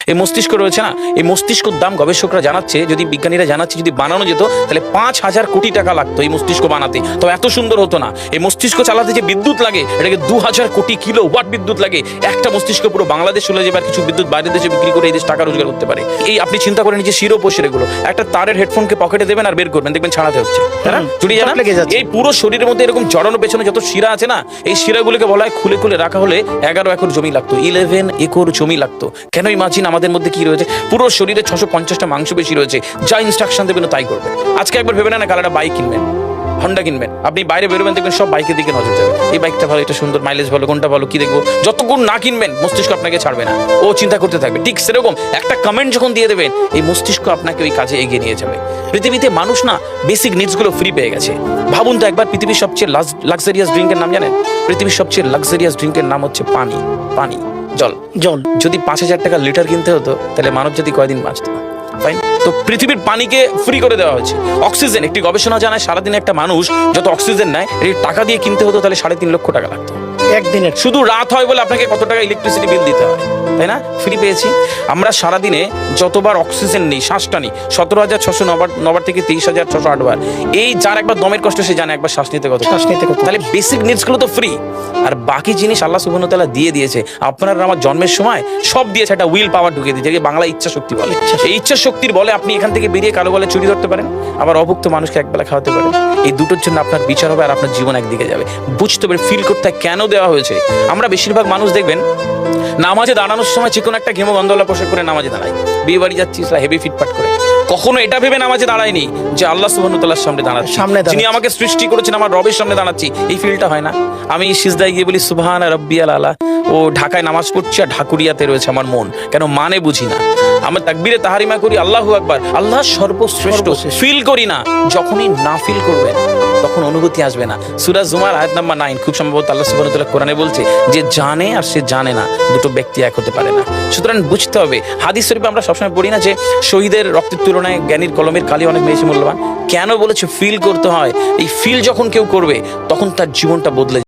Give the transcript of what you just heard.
এই মস্তিষ্ক রয়েছে না, এই মস্তিষ্কর দাম গবেষকরা জানাচ্ছে, যদি বিজ্ঞানীরা জানাচ্ছে যদি বানানো যেত তাহলে 5,000 কোটি টাকা লাগতো এই মস্তিষ্ক বানাতে, তো এত সুন্দর হতো না। এই মস্তিষ্ক চালাতে যে বিদ্যুৎ লাগে এটাকে 2000 কোটি কিলো ওয়াট বিদ্যুৎ লাগে। একটা মস্তিষ্ক পুরো বাংলাদেশ চলে যাবে, আর কিছু বিদ্যুৎ বাইরের দেশে বিক্রি করে এই দেশ টাকা রোজগার করতে পারে। এই আপনি চিন্তা করেন যে শিরোপশিরাগুলো, একটা তারের হেডফোনকে পকেটে দেবেন আর বের করবেন, দেখবেন ছাড়াতে হচ্ছে, তাই না? জুড়িয়ে যাচ্ছে। এই পুরো শরীরের মধ্যে এরকম জড়ানো পেছনে যত শিরা আছে না, এই শিরাগুলোকে বলা হয় খুলে খুলে রাখা হলে 11 একর জমি লাগতো, 11 একর জমি লাগতো। কেন ইমাজিন আমাদের মধ্যে কি রয়েছে, পুরো শরীরে 650টা মাংসপেশি রয়েছে, যা ইনস্ট্রাকশন দেবেন তাই করবে। আজকে একবার ভেবে না কাল একটা বাইক কিনবেন, হন্ডা কিনবেন, আপনি বাইরে বেরোবেন দেখবেন সব বাইকের দিকে নজর যাবে, এই বাইকটা ভালো, এটা সুন্দর, মাইলেজ ভালো, কোনটা ভালো, কি দেখবো। যতক্ষণ না কিনবেন মস্তিষ্ক আপনাকে ছাড়বে না, ও চিন্তা করতে থাকবে। ঠিক সেরকম একটা কমেন্ট যখন দিয়ে দেবেন এই মস্তিষ্ক আপনাকে ওই কাজে এগিয়ে নিয়ে যাবে। পৃথিবীতে মানুষ না বেসিক নিডসগুলো ফ্রি পেয়ে গেছে। ভাবুন তো একবার, পৃথিবীর সবচেয়ে লাক্সারিয়াস ড্রিঙ্কের নাম জানেন? পৃথিবীর সবচেয়ে লাক্সারিয়াস ড্রিঙ্কের নাম হচ্ছে পানি। পানি, জল। যদি 5,000 টাকা লিটার কিনতে হতো তাহলে মানব জাতি কয়দিন বাঁচত? তো পৃথিবীর পানিকে ফ্রি করে দেওয়া হয়েছে। অক্সিজেন, একটি গবেষণা জানায় সারাদিনে একটা মানুষ যত অক্সিজেন নেয় এই টাকা দিয়ে কিনতে হতো তাহলে 3.5 লক্ষ টাকা লাগতো একদিনের। শুধু রাত হয় বলে আপনাকে কত টাকা ইলেকট্রিসিটি বিল দিতে হয়, তাই না? ফ্রি পেয়েছি। আমরা সারাদিনে যতবার অক্সিজেন নিই, শ্বাসটা নিই, 17,609 থেকে 23,608 বার। এই যার একবার দমের কষ্ট সে জানে একবার শ্বাস নিতে কত। তাহলে বেসিক নিডসগুলো তো ফ্রি, আর বাকি জিনিস আল্লাহ সুবহানাহু ওয়া তাআলা দিয়ে দিয়েছে। আপনার আমার জন্মের সময় সব দিয়েছে, একটা উইল পাওয়ার ঢুকিয়ে দিয়েছে, যেটাকে বাংলা ইচ্ছা শক্তি বলে। এই ইচ্ছা শক্তির বলে আপনি এখান থেকে বেরিয়ে কালো বলে চুরি ধরতে পারেন, আবার অভুক্ত মানুষকে একবেলা খাওয়াতে পারেন। এই দুটোর জন্য আপনার বিচার হবে আর আপনার জীবন একদিকে যাবে। বুঝতে পারে, ফিল করতে কেন দেওয়া হয়েছে। আমরা বেশিরভাগ মানুষ দেখবেন নামাজে দাঁড়ানোর সময় চিকন একটা ঘেমো গন্ধওয়ালা পোশাক করে নামাজে দাঁড়ায়, বিয়ে বাড়ি যাচ্ছি হেভি ফিটফাট করে। কখনো এটা ভেবে নামাজে দাঁড়ায়নি যে আল্লাহ সুবহানাহু ওয়া তাআলার সামনে দাঁড়াচ্ছি, যিনি আমাকে সৃষ্টি করেছেন, আমার রবের সামনে দাঁড়াচ্ছি। এই ফিলটা হয় না। আমি সিজদায় গিয়ে বলি সুবহানা রাব্বিয়াল আলা, ও ঢাকায় নামাজ পড়ছি আর ঢাকুরিয়াতে রয়েছে আমার মন, কেন মানে বুঝি না। আমরা তাকবীরে তাহারিমা করি আল্লাহু আকবার, আল্লাহ সর্বশ্রেষ্ঠ, ফিল করি না। যখনই না ফিল করবেন তখন অনুভূতি আসবে না। সূরা জুমার আয়াত নাম্বার 9 খুব সম্ভবত আল্লাহ সুবহানাহু ওয়া তাআলা কোরআনে বলছে যে জানে আর সে জানে না, দুটো ব্যক্তি এক হতে পারে না। সুতরাং বুঝতে হবে। হাদিস শরীফে আমরা সবসময় পড়ি না যে শহীদের রক্তের তুলনায় জ্ঞানীর কলমের কালি অনেক বেশি মূল্যবান। কেন বলেছে? ফিল করতে হয়। এই ফিল যখন কেউ করবে তখন তার জীবনটা বদলে